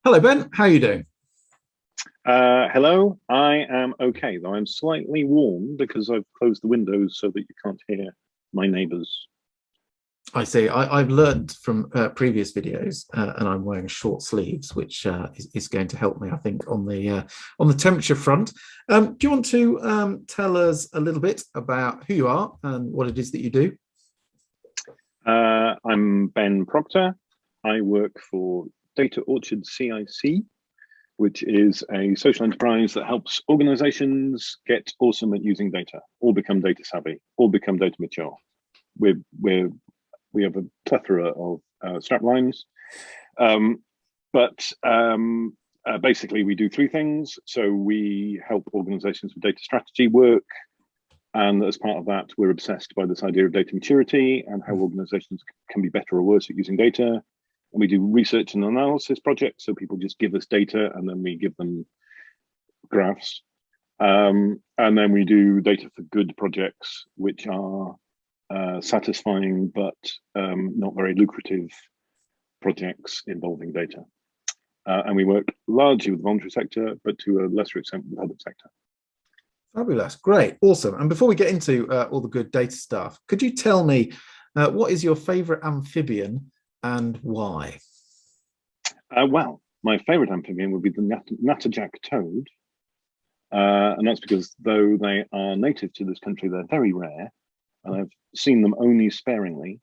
Hello, Ben. How are you doing? Hello, I am okay, though I'm slightly warm because I've closed the windows so that you can't hear my neighbours. I see. I've learned from previous videos, and I'm wearing short sleeves, which is going to help me, I think, on the temperature front. Do you want to tell us a little bit about who you are and what it is that you do? I'm Ben Proctor. I work for Data Orchard CIC, which is a social enterprise that helps organizations get awesome at using data, all become data savvy, all become data mature. We have a plethora of strap lines, but basically we do three things. So we help organizations with data strategy work, and as part of that, we're obsessed by this idea of data maturity and how organizations can be better or worse at using data. And we do research and analysis projects. So people just give us data and then we give them graphs. And then we do data for good projects, which are satisfying but not very lucrative projects involving data. And we work largely with the voluntary sector, but to a lesser extent with the public sector. Fabulous. Great. Awesome. And before we get into all the good data stuff, could you tell me what is your favorite amphibian and why? Well, my favorite amphibian would be the natterjack toad. And that's because though they are native to this country, they're very rare. And I've seen them only sparingly.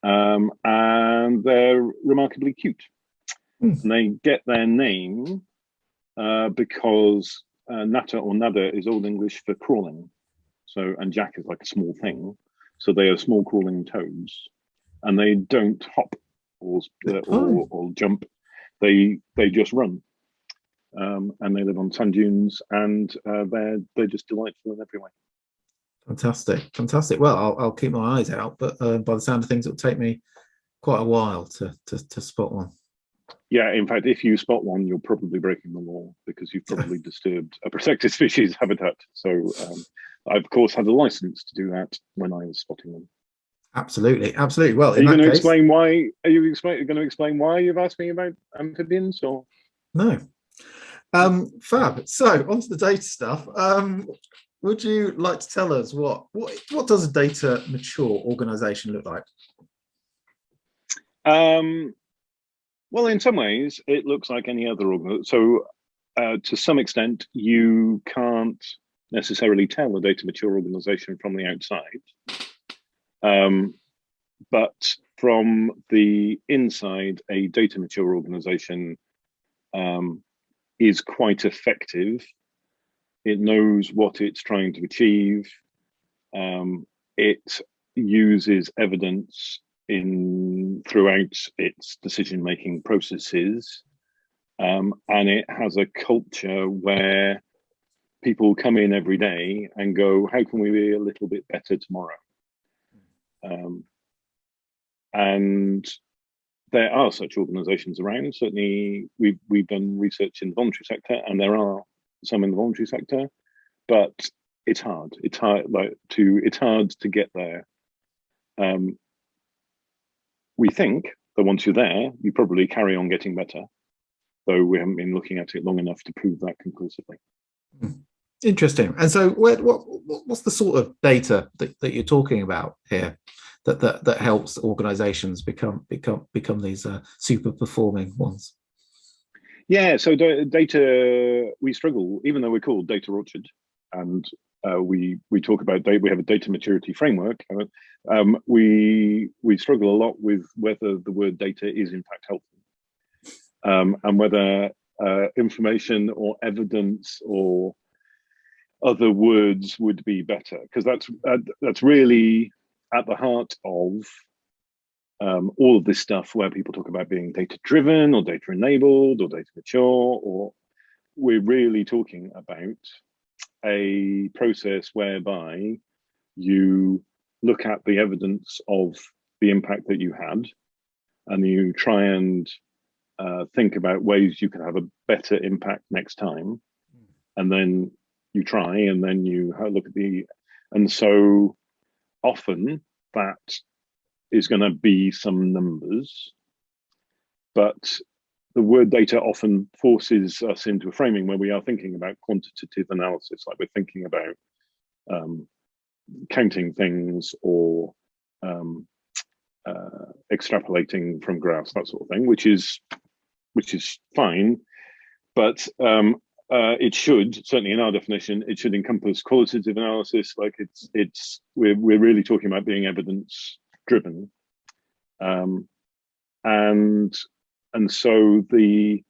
And they're remarkably cute. And they get their name because natter or nadder is Old English for crawling. So, and jack is like a small thing. So they are small crawling toads. And they don't hop or jump. They just run, and they live on sand dunes, and they're just delightful in every way. Fantastic, fantastic. Well, I'll keep my eyes out, but by the sound of things, it'll take me quite a while to spot one. Yeah, in fact, if you spot one, you're probably breaking the law because you've probably disturbed a protected species habitat. So, I of course had a license to do that when I was spotting them. Absolutely, absolutely. Well, are you going to explain why? Are you going to explain why you've asked me about amphibians, or no? Fab. So onto the data stuff. Would you like to tell us what does a data mature organization look like? Well, in some ways, it looks like any other organization. So, to some extent, you can't necessarily tell a data mature organization from the outside. But from the inside, a data mature organization is quite effective. It knows what it's trying to achieve. It uses evidence throughout its decision-making processes, and it has a culture where people come in every day and go, how can we be a little bit better tomorrow? And there are such organizations around. Certainly we've done research in the voluntary sector, and there are some in the voluntary sector, but it's hard to get there. We think that once you're there, you probably carry on getting better, though we haven't been looking at it long enough to prove that conclusively. Interesting. And so what's the sort of data that you're talking about here that helps organizations become these super performing ones? Yeah, so data, we struggle, even though we're called Data Orchard, and we talk about data, we have a data maturity framework. We struggle a lot with whether the word data is in fact helpful, and whether information or evidence or other words would be better, because that's really at the heart of all of this stuff where people talk about being data driven or data enabled or data mature, or we're really talking about a process whereby you look at the evidence of the impact that you had and you try and think about ways you can have a better impact next time, and then you try and then you look at and so often that is going to be some numbers, but the word data often forces us into a framing where we are thinking about quantitative analysis, like we're thinking about counting things or extrapolating from graphs, that sort of thing, which is fine, but it should, certainly in our definition, it should encompass qualitative analysis. Like we're really talking about being evidence driven, and so the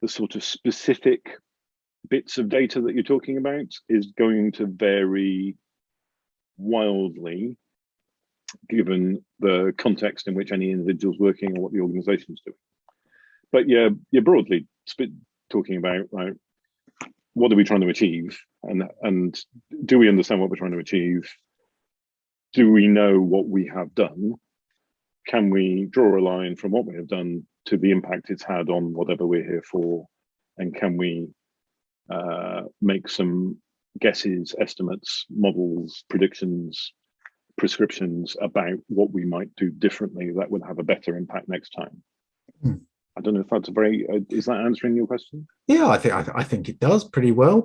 sort of specific bits of data that you're talking about is going to vary wildly given the context in which any individual's working or what the organization's doing. But yeah, you're broadly talking about, like, what are we trying to achieve, and do we understand what we're trying to achieve? Do we know what we have done? Can we draw a line from what we have done to the impact it's had on whatever we're here for? And can we make some guesses, estimates, models, predictions, prescriptions about what we might do differently that would have a better impact next time? I don't know if that's is that answering your question? Yeah, I think it does pretty well,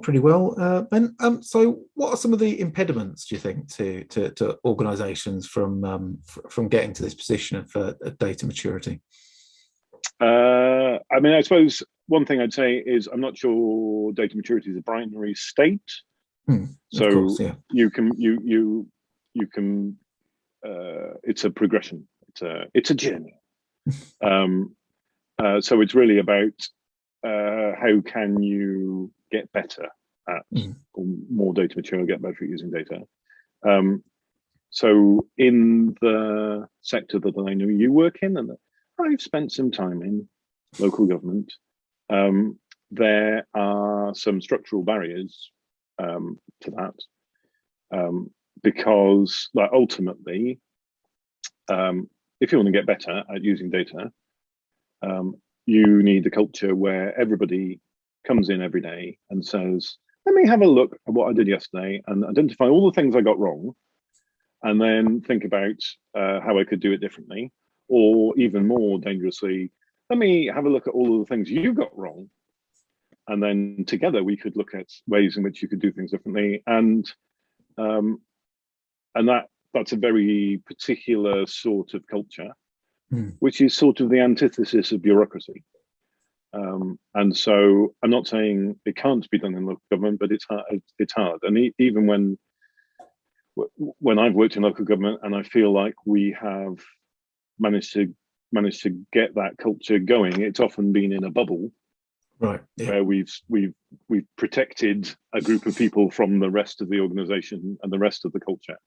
Ben. So what are some of the impediments, do you think, to organizations from getting to this position of data maturity? I mean, I suppose one thing I'd say is I'm not sure data maturity is a binary state. So of course, yeah. you can it's a progression. It's a journey. So it's really about how can you get better at, or more data mature, get better at using data. So in the sector that I know you work in, and I've spent some time in local government, there are some structural barriers to that, because, like, ultimately, if you want to get better at using data, you need a culture where everybody comes in every day and says, let me have a look at what I did yesterday and identify all the things I got wrong, and then think about how I could do it differently. Or even more dangerously, let me have a look at all of the things you got wrong, and then together we could look at ways in which you could do things differently. And that's a very particular sort of culture, which is sort of the antithesis of bureaucracy. And so I'm not saying it can't be done in local government, but it's hard. And even when I've worked in local government, and I feel like we have managed to get that culture going, it's often been in a bubble, right? Yeah. Where we've protected a group of people from the rest of the organization and the rest of the culture.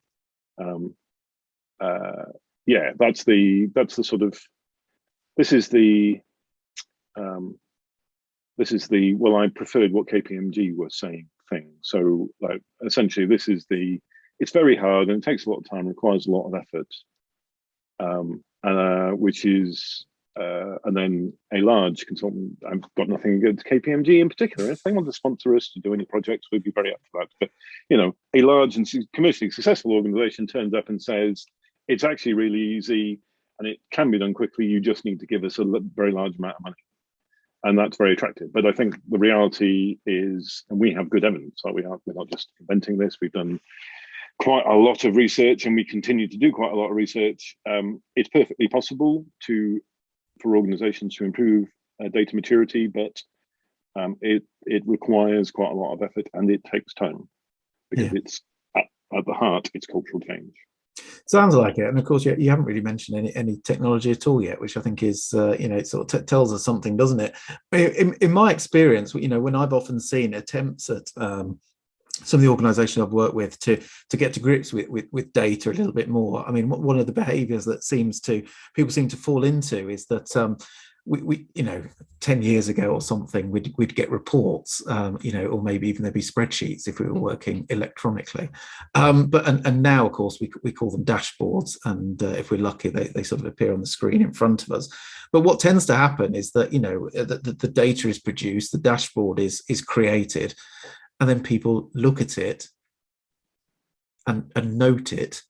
Yeah, that's the sort of, this is the well, I preferred what KPMG was saying thing. So, like, essentially it's very hard and it takes a lot of time, requires a lot of effort, which is and then a large consultant, I've got nothing against KPMG in particular. If they want to sponsor us to do any projects, we'd be very up for that. But, you know, a large and commercially successful organization turns up and says, it's actually really easy and it can be done quickly. You just need to give us a very large amount of money. And that's very attractive. But I think the reality is, and we have good evidence, like we're not just inventing this, we've done quite a lot of research and we continue to do quite a lot of research. It's perfectly possible for organizations to improve data maturity, but it requires quite a lot of effort and it takes time, because it's at the heart, it's cultural change. Sounds like it. And of course, you haven't really mentioned any technology at all yet, which I think is, it sort of tells us something, doesn't it? In my experience, when I've often seen attempts at some of the organizations I've worked with to get to grips with data a little bit more. I mean, one of the behaviors that people seem to fall into is that we 10 years ago or something, we'd get reports, or maybe even there'd be spreadsheets if we were working electronically. But now, of course, we call them dashboards, and if we're lucky, they sort of appear on the screen in front of us. But what tends to happen is that the data is produced, the dashboard is created, and then people look at it and note it,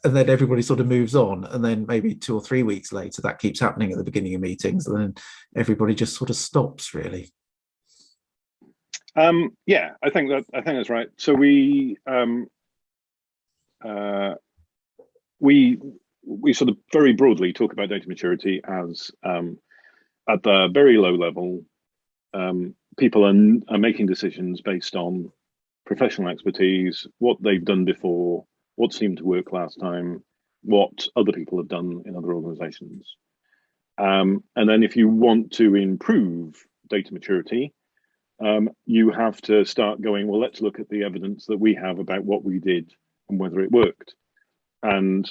and then everybody sort of moves on, and then maybe 2 or 3 weeks later that keeps happening at the beginning of meetings, and then everybody just sort of stops really. Yeah, I think that's right. So we sort of very broadly talk about data maturity as at the very low level, people are making decisions based on professional expertise, what they've done before, what seemed to work last time, what other people have done in other organizations. And then if you want to improve data maturity, you have to start going, well, let's look at the evidence that we have about what we did and whether it worked. And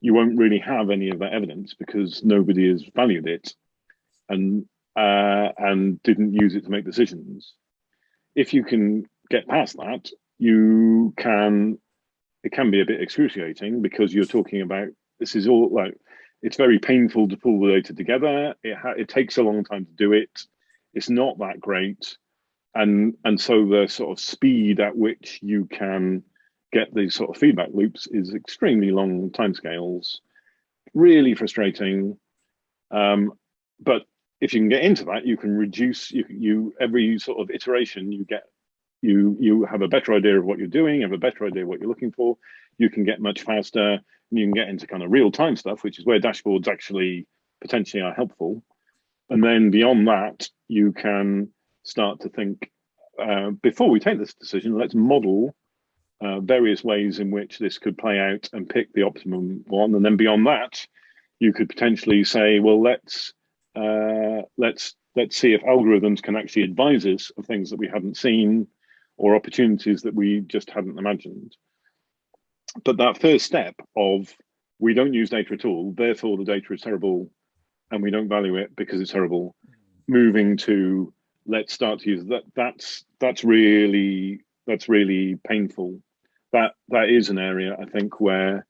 you won't really have any of that evidence because nobody has valued it and didn't use it to make decisions. If you can get past that, it can be a bit excruciating because you're talking about, this is all like, it's very painful to pull the data together. It takes a long time to do it. It's not that great. And so the sort of speed at which you can get these sort of feedback loops is extremely long timescales, really frustrating. But if you can get into that, you can reduce, you every sort of iteration you have a better idea of what you're doing, have a better idea of what you're looking for. You can get much faster, and you can get into kind of real time stuff, which is where dashboards actually potentially are helpful. And then beyond that, you can start to think, before we take this decision, let's model various ways in which this could play out and pick the optimum one. And then beyond that, you could potentially say, well, let's see if algorithms can actually advise us of things that we hadn't seen or opportunities that we just hadn't imagined. But that first step of, we don't use data at all, therefore the data is terrible and we don't value it because it's terrible, moving to let's start to use that, that's really painful. That is an area, I think, where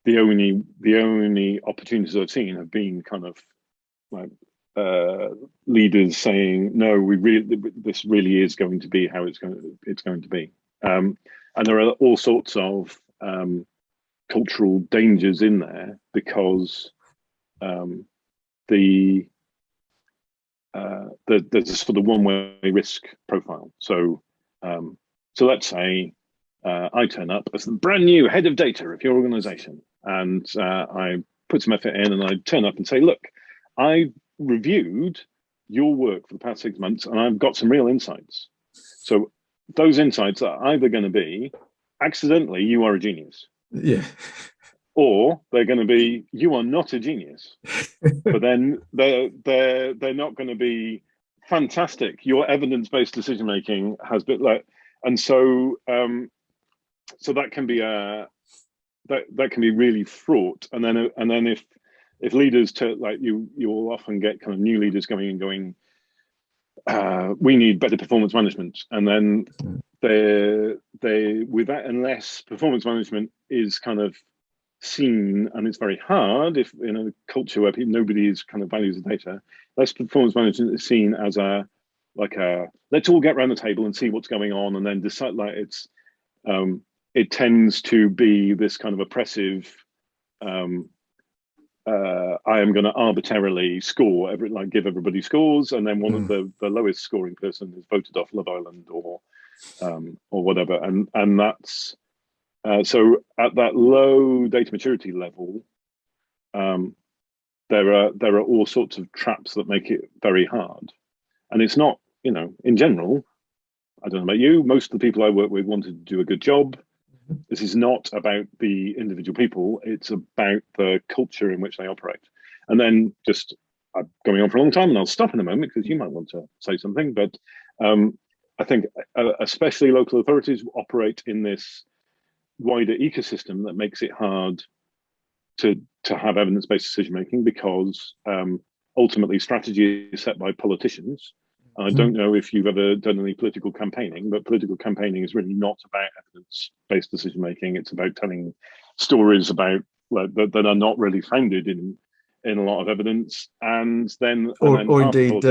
the only opportunities I've seen have been kind of like leaders saying, no, this really is going to be how it's going to be. And there are all sorts of cultural dangers in there because there's a sort of one-way risk profile. So let's say I turn up as the brand new head of data of your organization, and I put some effort in, and I turn up and say, look, I reviewed your work for the past 6 months, and I've got some real insights. So those insights are either going to be, accidentally, you are a genius. Yeah. Or they're going to be, you are not a genius. But then they're not going to be fantastic. Your evidence-based decision making has been like, and so so that can be that can be really fraught. And then if leaders you'll often get kind of new leaders coming and going, we need better performance management, and then they with that, unless performance management is kind of seen, and it's very hard if in a culture where nobody is kind of values the data, less performance management is seen as let's all get around the table and see what's going on and then decide. Like it tends to be this kind of oppressive, I am going to arbitrarily score give everybody scores, and then one of the lowest scoring person is voted off Love Island or whatever, and that's so at that low data maturity level, there are all sorts of traps that make it very hard. And it's not, in general, I don't know about you, most of the people I work with want to do a good job. This is not about the individual people, it's about the culture in which they operate. And then I'm going on for a long time and I'll stop in a moment because you might want to say something, but I think especially local authorities operate in this wider ecosystem that makes it hard to have evidence-based decision making because ultimately strategy is set by politicians. I don't know if you've ever done any political campaigning, but political campaigning is really not about evidence-based decision making. It's about telling stories about that are not really founded in a lot of evidence, and then indeed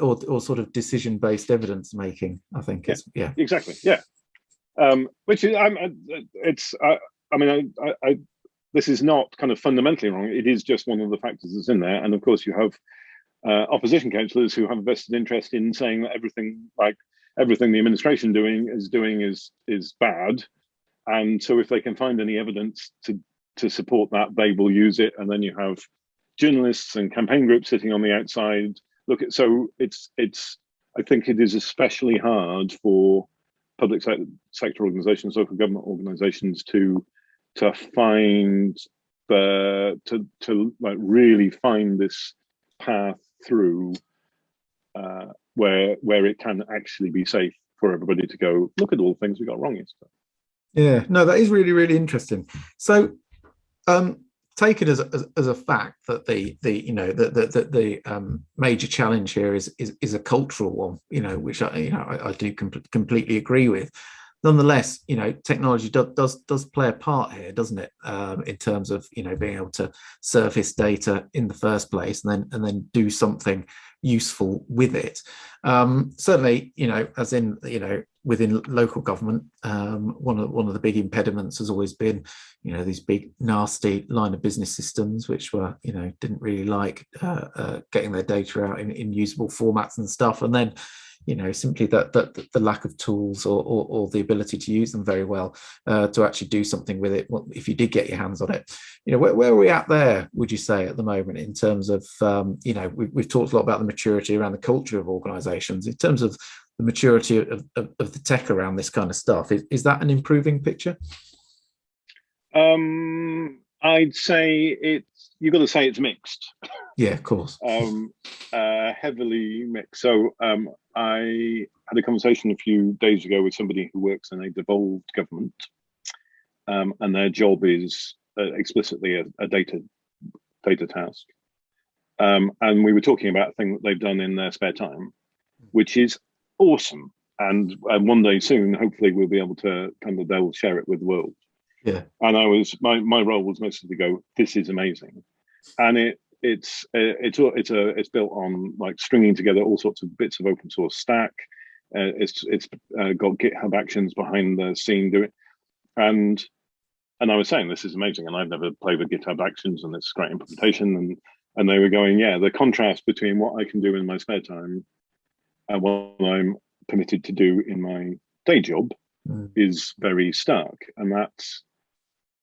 or sort of decision-based evidence making. I think exactly, which is I mean, this is not kind of fundamentally wrong. It is just one of the factors that's in there. And of course, you have opposition councillors who have a vested interest in saying that everything the administration is bad. And so if they can find any evidence to support that, they will use it. And then you have journalists and campaign groups sitting on the outside. So I think it is especially hard for public sector organizations, local government organizations to find to like really find this path through where it can actually be safe for everybody to go, look at all the things we got wrong yesterday. Yeah, no, that is really, really interesting. So take it as a fact that the major challenge here is a cultural one, which I do completely agree with. Nonetheless, technology does play a part here, doesn't it? In terms of being able to surface data in the first place and then do something useful with it. Certainly, as in within local government, one of the big impediments has always been these big nasty line of business systems, which were didn't really like getting their data out in usable formats and stuff, and then simply that the lack of tools or the ability to use them very well to actually do something with it. Well, if you did get your hands on it, where are we at there, would you say, at the moment, in terms of we've talked a lot about the maturity around the culture of organizations. In terms of the maturity of the tech around this kind of stuff, is that an improving picture? I'd say you've got to say it's mixed. Yeah, of course. Heavily mixed. So I had a conversation a few days ago with somebody who works in a devolved government, and their job is explicitly a data task. And we were talking about a thing that they've done in their spare time, which is awesome. And one day soon, hopefully, we'll be able to they'll share it with the world. Yeah. And my role was mostly to go, this is amazing, and it's built on like stringing together all sorts of bits of open source stack. It's got GitHub Actions behind the scene doing, and I was saying this is amazing, and I've never played with GitHub Actions, and it's great implementation, and they were going, yeah, the contrast between what I can do in my spare time and what I'm permitted to do in my day job is very stark, and that's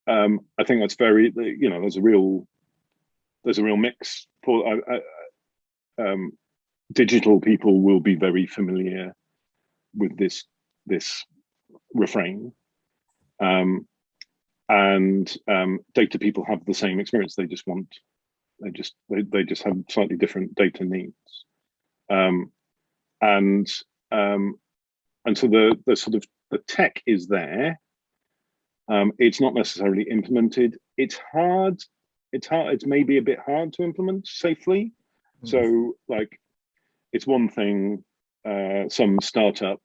I think that's very there's a real mix. For digital people will be very familiar with this refrain, and data people have the same experience. They just have slightly different data needs, and so the sort of the tech is there. It's not necessarily implemented. It's hard. It's maybe a bit hard to implement safely. So, like, it's one thing. Some startup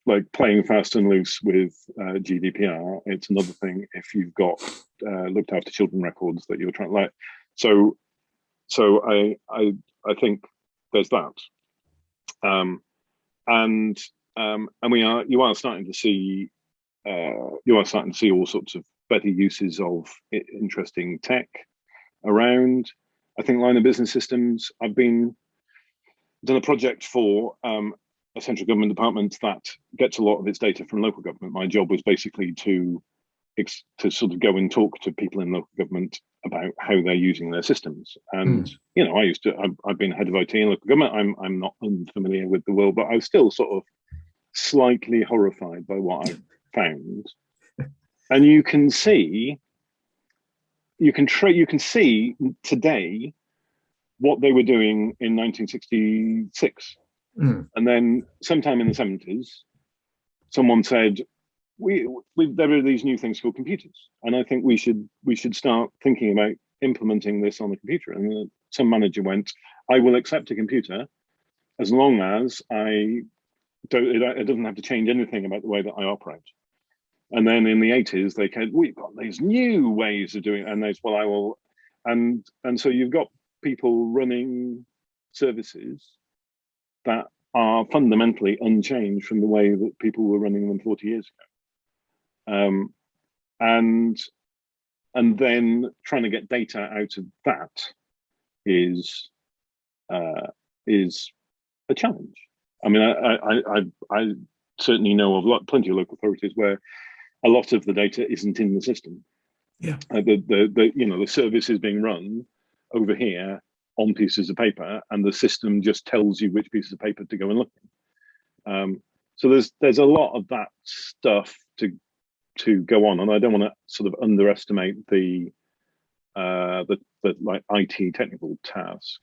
like playing fast and loose with GDPR. It's another thing if you've got looked after children records that you're trying to like. So I think there's that. And you are starting to see all sorts of better uses of interesting tech around. I think line of business systems. I've done a project for a central government department that gets a lot of its data from local government. My job was basically to sort of go and talk to people in local government about how they're using their systems. And I've been head of IT in local government. I'm not unfamiliar with the world, but I was still sort of slightly horrified by what I found. And you can see today what they were doing in 1966. And then sometime in the 70s, someone said, there are these new things called computers, and I think we should start thinking about implementing this on the computer. And some manager went, I will accept a computer as long as it doesn't have to change anything about the way that I operate. And then in the 80s, they said, we've got these new ways of doing it. And there's, well, I will. And so you've got people running services that are fundamentally unchanged from the way that people were running them 40 years ago. um, and then trying to get data out of that is a challenge. I mean, I certainly know of plenty of local authorities where a lot of the data isn't in the system. Yeah. The service is being run over here on pieces of paper, and the system just tells you which pieces of paper to go and look in. So there's a lot of that stuff to go on, and I don't want to sort of underestimate the like IT technical task.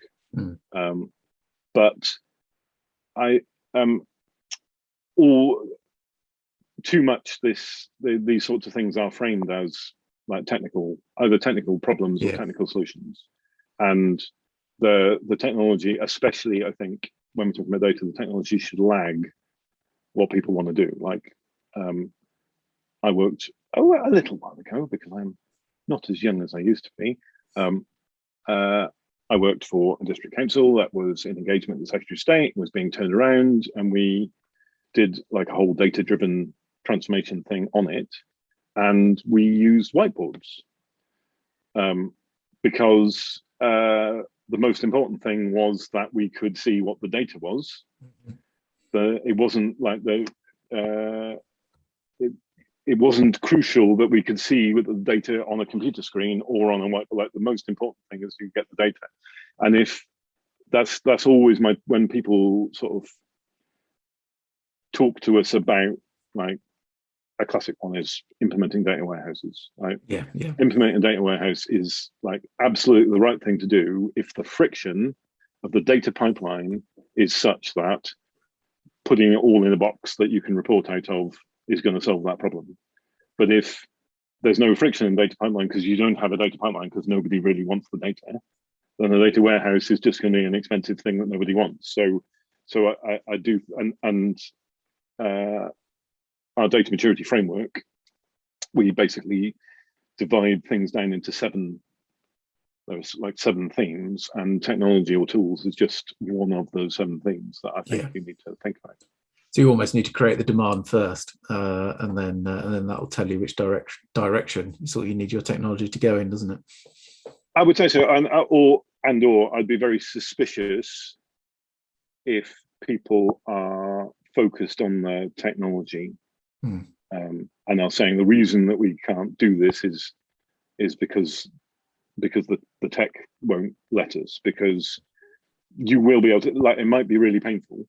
But I all too much these sorts of things are framed as like either technical problems or technical solutions, and the technology, especially I think when we're talking about data, the technology should lag what people want to do. Like I worked a little while ago, because I'm not as young as I used to be. I worked for a district council that was in engagement with the Secretary of State, was being turned around, and we did like a whole data-driven transformation thing on it. And we used whiteboards because the most important thing was that we could see what the data was. It wasn't like it wasn't crucial that we could see with the data on a computer screen or on a whiteboard. Like the most important thing is you get the data. And if that's always when people sort of talk to us about, like, a classic one is implementing data warehouses, right? Yeah. Implementing a data warehouse is like absolutely the right thing to do if the friction of the data pipeline is such that putting it all in a box that you can report out of is going to solve that problem. But if there's no friction in data pipeline because you don't have a data pipeline because nobody really wants the data, then the data warehouse is just going to be an expensive thing that nobody wants. So I do, and our data maturity framework, we basically divide things down into seven themes, and technology or tools is just one of those seven themes that I think we need to think about. So you almost need to create the demand first, and then that will tell you which direction you need your technology to go in, doesn't it? I would say so, or I'd be very suspicious if people are focused on the technology and are saying the reason that we can't do this is because the tech won't let us, because you will be able to, like, it might be really painful,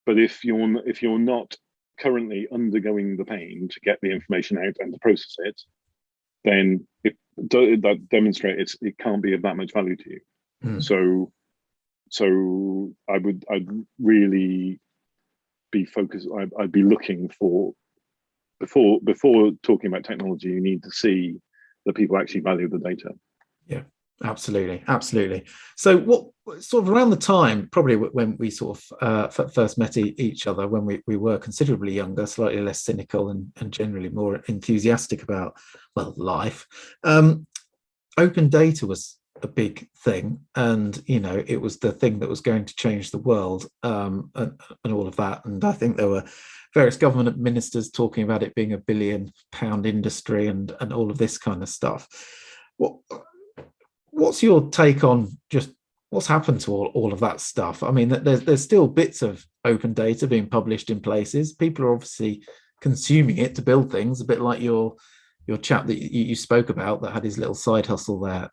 but if you're not currently undergoing the pain to get the information out and to process it, then that demonstrates it can't be of that much value to you. So I'd really be focused. I'd be looking for, before talking about technology, you need to see that people actually value the data. Yeah, absolutely. So what sort of around the time, probably when we sort of first met each other, when we were considerably younger, slightly less cynical and generally more enthusiastic about, well, life, open data was a big thing, and it was the thing that was going to change the world, and all of that. And I think there were various government ministers talking about it being £1 billion industry and all of this kind of stuff. What's your take on just what's happened to all of that stuff? I mean, there's still bits of open data being published in places. People are obviously consuming it to build things, a bit like your chap that you spoke about that had his little side hustle there,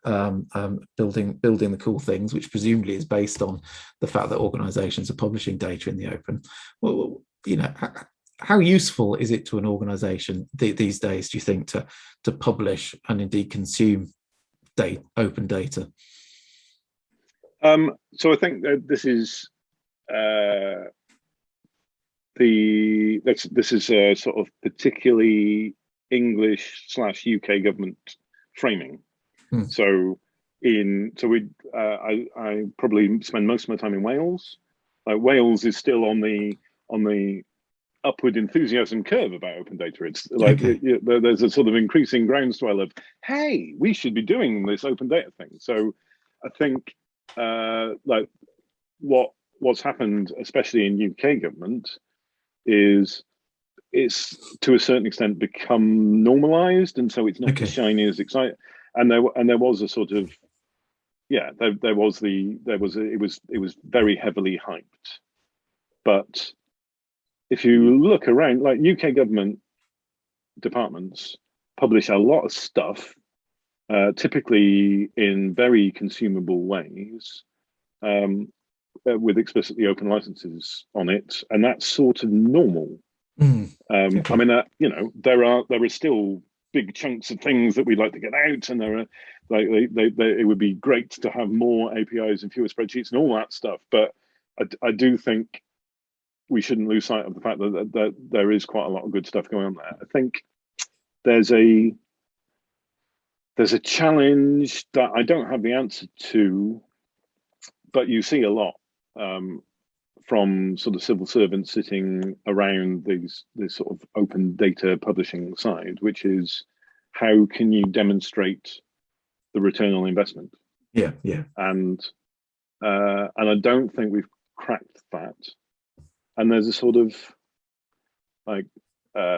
building the cool things, which presumably is based on the fact that organizations are publishing data in the open. Well, how useful is it to an organization these days, do you think, to publish and indeed consume open data? So I think that this is this is a sort of particularly English/UK government framing. So I probably spend most of my time in Wales. Wales is still on the upward enthusiasm curve about open data. It's like there's a sort of increasing groundswell of, hey, we should be doing this open data thing. So I think like what's happened, especially in UK government, is it's to a certain extent become normalized, and so it's not Okay. as shiny as exciting. And there was a sort of, yeah, there was it was very heavily hyped. But if you look around, like UK government departments publish a lot of stuff, typically in very consumable ways, with explicitly open licenses on it, and that's sort of normal. I Okay. mean, there are still big chunks of things that we'd like to get out, and there are like it would be great to have more APIs and fewer spreadsheets and all that stuff. But I do think we shouldn't lose sight of the fact that there is quite a lot of good stuff going on there. I think there's a challenge that I don't have the answer to, but you see a lot. From sort of civil servants sitting around this sort of open data publishing side, which is how can you demonstrate the return on investment? Yeah, yeah. And I don't think we've cracked that. And there's a sort of like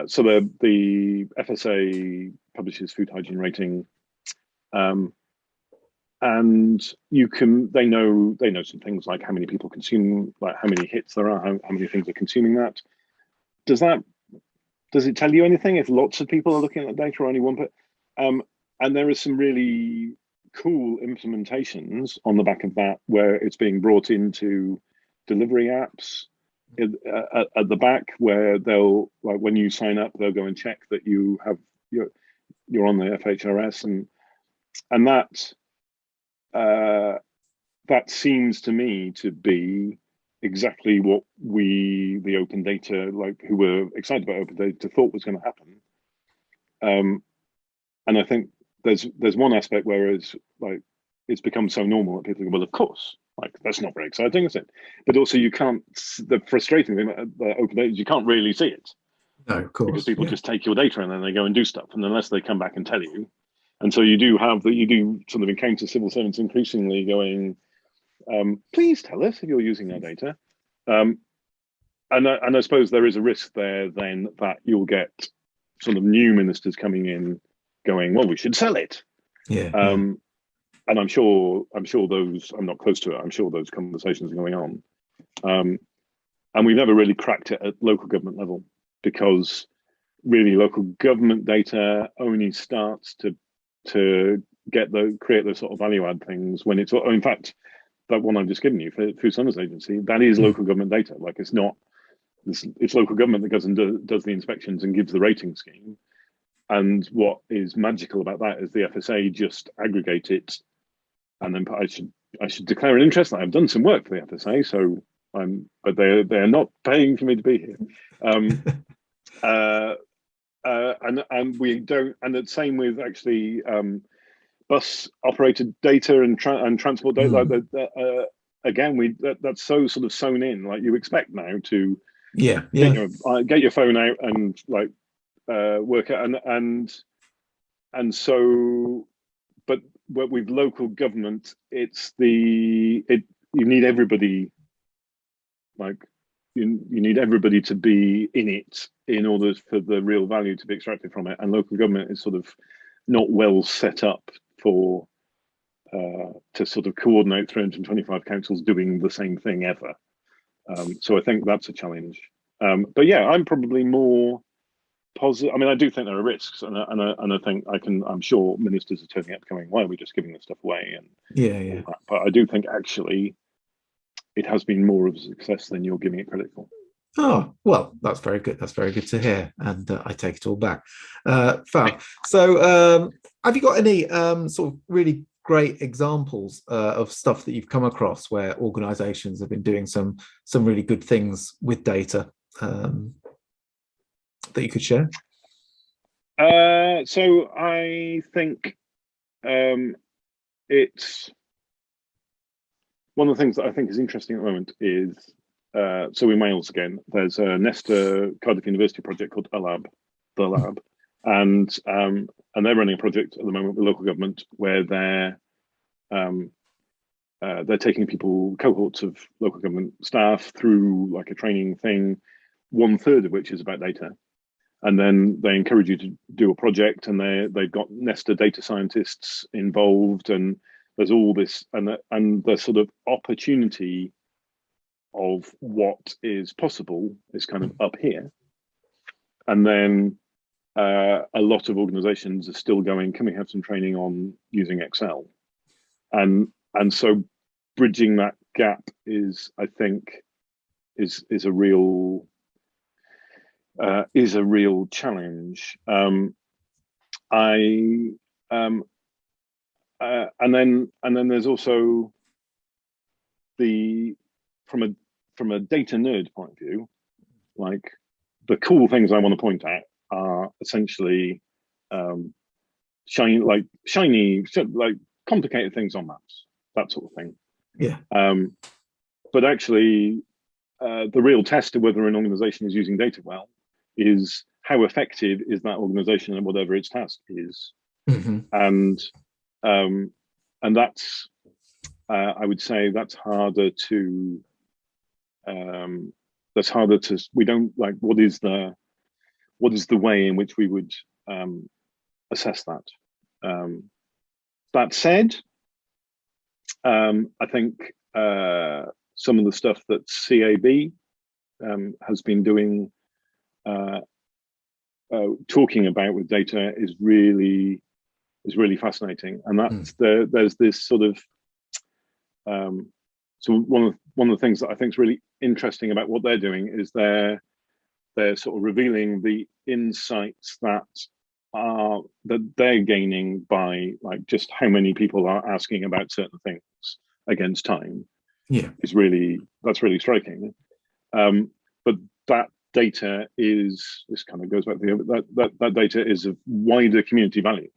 so the FSA publishes food hygiene rating, and they know some things like how many people consume, like how many hits there are, how many things are consuming that. Does it tell you anything if lots of people are looking at that data or only one? And there are some really cool implementations on the back of that where it's being brought into delivery apps at the back, where they'll, like, when you sign up, they'll go and check that you're on the FHRS, and that seems to me to be exactly what the open data, like who were excited about open data, thought was going to happen. And I think there's one aspect where it's become so normal that people go, well, of course, like that's not very exciting, is it? But also you can't. The frustrating thing about open data is you can't really see it. No, of Because course. people Yeah. just take your data and then they go and do stuff, and unless they come back and tell you. And so you do sort of encounter civil servants increasingly going, please tell us if you're using our data. And I suppose there is a risk there then that you'll get sort of new ministers coming in going, well, we should sell it. Yeah, yeah. And I'm sure those, I'm not close to it, I'm sure those conversations are going on. And we've never really cracked it at local government level, because really local government data only starts to create those sort of value add things when it's, in fact, that one I've just given you for Food Standards Agency, that is local government data. Like it's local government that goes and does the inspections and gives the rating scheme. And what is magical about that is the FSA just aggregate it, and then I should declare an interest. I've done some work for the FSA, so but they're not paying for me to be here. And we don't, and the same with actually bus operated data and transport data. Again, that's so sort of sewn in. Like you expect now to Yeah, yeah. get your phone out and like work out, and so, but with local government, you need everybody, like you need everybody to be in it in order for the real value to be extracted from it. And local government is sort of not well set up for to sort of coordinate 325 councils doing the same thing ever. So I think that's a challenge. But yeah, I'm probably more positive. I mean, I do think there are risks, and I think I'm sure ministers are turning up going, why are we just giving this stuff away? And Yeah, all yeah. that. But I do think actually it has been more of a success than you're giving it credit for. Oh, well, that's very good. That's very good to hear. And I take it all back. Fab. So have you got any sort of really great examples of stuff that you've come across where organizations have been doing some really good things with data that you could share? So I think it's one of the things that I think is interesting at the moment is so in Wales again, there's a Nesta Cardiff University project called the Lab, and they're running a project at the moment with local government where they're taking cohorts of local government staff through like a training thing, 1/3 of which is about data. and then they encourage you to do a project, and they've got nested data scientists involved, and there's all this, and the sort of opportunity of what is possible is kind of up here. And then a lot of organizations are still going, can we have some training on using Excel? And so bridging that gap is, I think, is a real challenge. And then there's also from a data nerd point of view, like the cool things I want to point at are essentially shiny, like complicated things on maps, that sort of thing. Yeah. But actually, the real test of whether an organization is using data well is how effective is that organization at whatever its task is. Mm-hmm. And that's I would say that's harder to we don't like what is the way in which we would assess that. That said, I think some of the stuff that CAB has been doing, talking about with data is really fascinating, and that's there's this sort of so one of the things that I think is really interesting about what they're doing is they're sort of revealing the insights that they're gaining by like just how many people are asking about certain things against time. Yeah, that's really striking. But that data this kind of goes back to that data is of wider community value.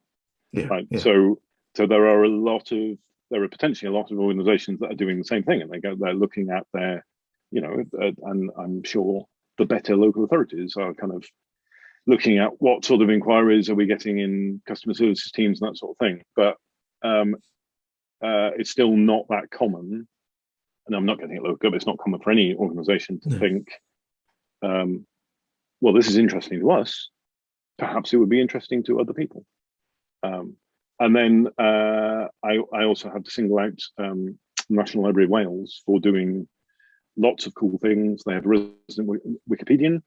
Yeah, right. Yeah. So there are potentially a lot of organizations that are doing the same thing, and they're looking at their, and I'm sure the better local authorities are kind of looking at what sort of inquiries are we getting in customer services teams and that sort of thing. But it's still not that common, and I'm not getting it local, but it's not common for any organization to think, well, this is interesting to us. Perhaps it would be interesting to other people. And then I also have to single out the National Library of Wales for doing lots of cool things. They have a resident Wikipedian.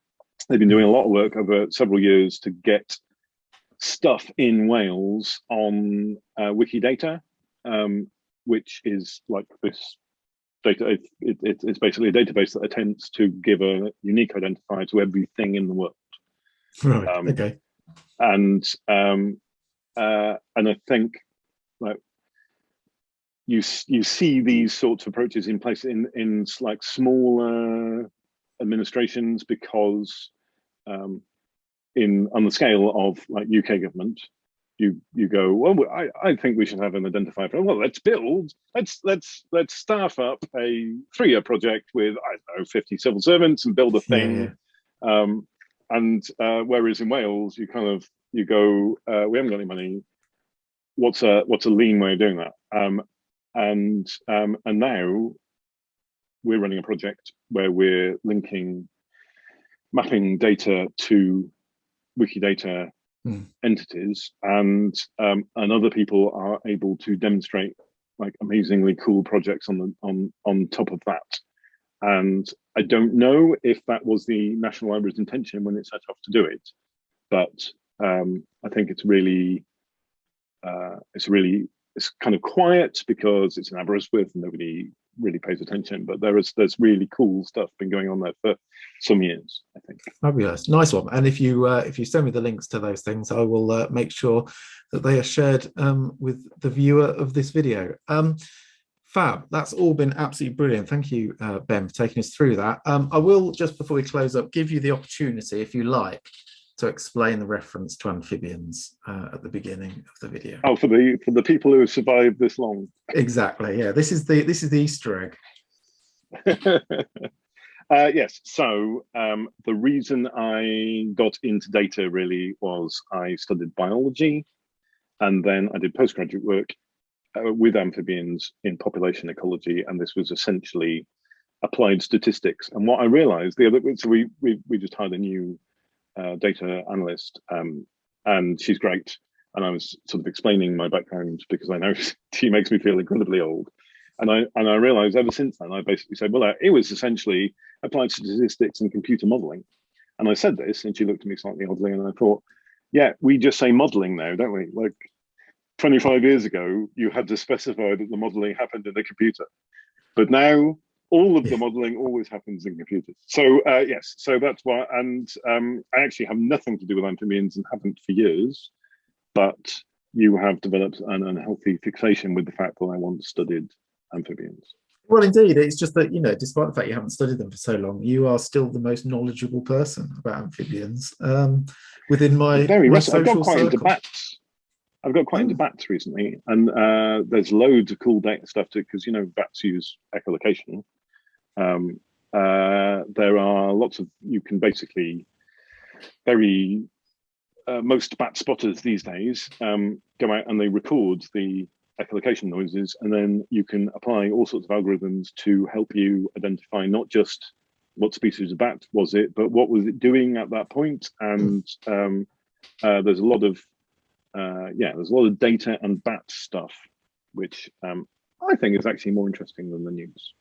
They've been doing a lot of work over several years to get stuff in Wales on Wikidata, which is like this data. It's basically a database that attempts to give a unique identifier to everything in the world. Right. Okay. And I think like you see these sorts of approaches in place in like smaller administrations, because on the scale of like UK government, you go, well, I think we should have an identifier for, well, let's staff up a 3-year project with, I don't know, 50 civil servants and build a thing. And whereas in Wales, you go, we haven't got any money. What's a lean way of doing that? And now we're running a project where we're linking mapping data to Wikidata entities, and other people are able to demonstrate like amazingly cool projects on top of that. And I don't know if that was the National Library's intention when it set off to do it, but I think it's kind of quiet because it's in Aberystwyth and nobody really pays attention. But there's really cool stuff been going on there for some years, I think. Fabulous, nice one. And if you send me the links to those things, I will make sure that they are shared with the viewer of this video. Fab, that's all been absolutely brilliant. Thank you, Ben, for taking us through that. I will, just before we close up, give you the opportunity, if you like, to explain the reference to amphibians at the beginning of the video. Oh, for the people who have survived this long. Exactly. Yeah. This is the Easter egg. Yes. So the reason I got into data really was I studied biology, and then I did postgraduate work with amphibians in population ecology, and this was essentially applied statistics. And what I realized so we just hired a new data analyst, and she's great. And I was sort of explaining my background because I know she makes me feel incredibly old. And I realized ever since then, I basically said, well, it was essentially applied statistics and computer modeling. And I said this, and she looked at me slightly oddly, and I thought, yeah, we just say modeling now, don't we? Like 25 years ago, you had to specify that the modeling happened in a computer. But now all of the modeling always happens in computers. So yes, so that's why. And I actually have nothing to do with amphibians and haven't for years. But you have developed an unhealthy fixation with the fact that I once studied amphibians. Well, indeed, it's just that, despite the fact you haven't studied them for so long, you are still the most knowledgeable person about amphibians within my social I've got quite circle. into bats. I've got quite into bats recently, and there's loads of cool data stuff too, because bats use echolocation. There are lots of, you can basically most bat spotters these days go out and they record the echolocation noises, and then you can apply all sorts of algorithms to help you identify not just what species of bat was it, but what was it doing at that point. And there's a lot of data and bat stuff, which I think is actually more interesting than the news.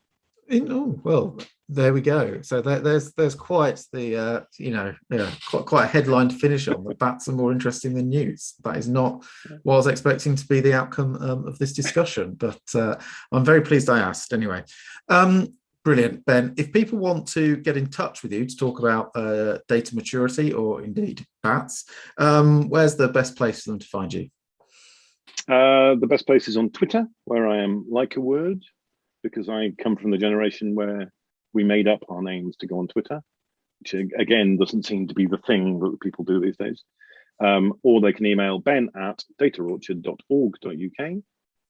Oh, well, there we go. So there's quite the quite a headline to finish on. That bats are more interesting than newts. That is not what I was expecting to be the outcome of this discussion, but I'm very pleased I asked anyway. Brilliant, Ben. If people want to get in touch with you to talk about data maturity or indeed bats, where's the best place for them to find you? The best place is on Twitter, where I am like a word, because I come from the generation where we made up our names to go on Twitter, which again doesn't seem to be the thing that people do these days. Or they can email ben@dataorchard.org.uk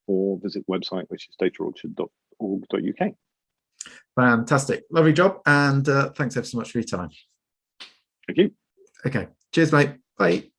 or visit the website, which is dataorchard.org.uk. Fantastic. Lovely job. And thanks ever so much for your time. Thank you. Okay. Cheers, mate. Bye.